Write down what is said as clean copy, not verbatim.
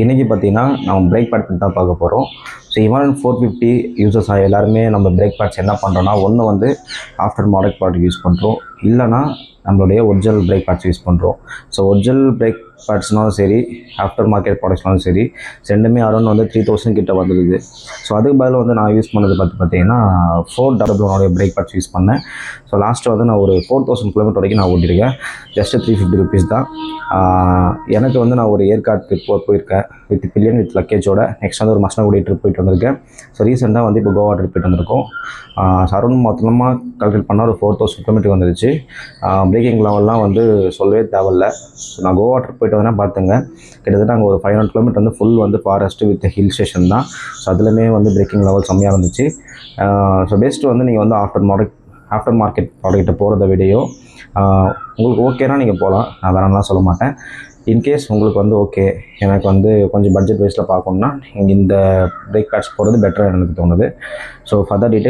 இன்றைக்கி பார்த்திங்கன்னா நம்ம பிரேக் பேட் பற்றி தான் பார்க்க போகிறோம். ஸோ ஹிமாலயன் 450 யூசர்ஸாக எல்லாருமே நம்ம பிரேக் பேட்ஸ் என்ன பண்ணுறோன்னா, ஒன்று வந்து ஆஃப்டர் மாடல் ப்ராடக்ட் யூஸ் பண்ணுறோம், இல்லைனா நம்மளுடைய ஒரிஜினல் பிரேக் பேட்ஸ் யூஸ் பண்ணுறோம். ஸோ ஒரிஜினல் பிரேக் பேட்ஸ்னாலும் சரி, ஆஃப்டர் மார்க்கெட் ப்ராடக்ட்ஸ்னாலும் சரி, ரெண்டுமே அரௌண்ட் வந்து 3000 கிட்ட வந்துடுது. ஸோ அதுக்கு பதில் வந்து நான் யூஸ் பண்ணது பார்த்தீங்கன்னா 400 பிரேக் பேட்ஸ் யூஸ் பண்ணேன். ஸோ லாஸ்ட்டு வந்து நான் ஒரு 4000 கிலோமீட்டர் வரைக்கும் நான் ஓட்டியிருக்கேன். ஜஸ்ட்டு 350 ருபீஸ் தான். எனக்கு வந்து நான் ஒரு ஏற்காடு ட்ரிப் போயிருக்கேன் வித் பில்லியன் வித் லக்கேஜோட. நெக்ஸ்ட் வந்து ஒரு மசனகுடி ட்ரிப் போயிட்டு வந்திருக்கேன். ஸோ ரீசெண்டாக வந்து இப்போ கோவா ட்ரிப் போயிட்டு வந்திருக்கோம். அரௌண்ட் மொத்தமாக கால்குலேட் பண்ணால் ஒரு 4000 கிலோமீட்டர் வந்துருச்சு. பிரேக்கிங் லெவல்லாம் வந்து சொல்லவே தேவையில்ல. ஸோ நான் கோவா ட்ரிப் போயிட்டு வந்தேன்னா பார்த்துங்க, கிட்டத்தட்ட அங்கே ஒரு 500 கிலோமீட்டர் வந்து ஃபுல் வந்து ஃபாரஸ்ட்டு வித் ஹில் ஸ்டேஷன் தான். ஸோ அதுலேயுமே வந்து பிரேக்கிங் லெவல் செம்மையாக இருந்துச்சு. ஸோ பெஸ்ட்டு வந்து நீங்கள் வந்து ஆஃப்டர் மார்க்கெட் ப்ராடக்ட்டை போகிறத விடையோ உங்களுக்கு ஓகேனா நீங்கள் போகலாம், நான் வேணாம்லாம் சொல்ல மாட்டேன். இன்கேஸ் உங்களுக்கு வந்து ஓகே, எனக்கு வந்து கொஞ்சம் பட்ஜெட் வைஸில் பார்க்கணுன்னா நீங்கள் இந்த பிரேக் பேட்ஸ் போகிறது பெட்டராக எனக்கு தோணுது. So further detail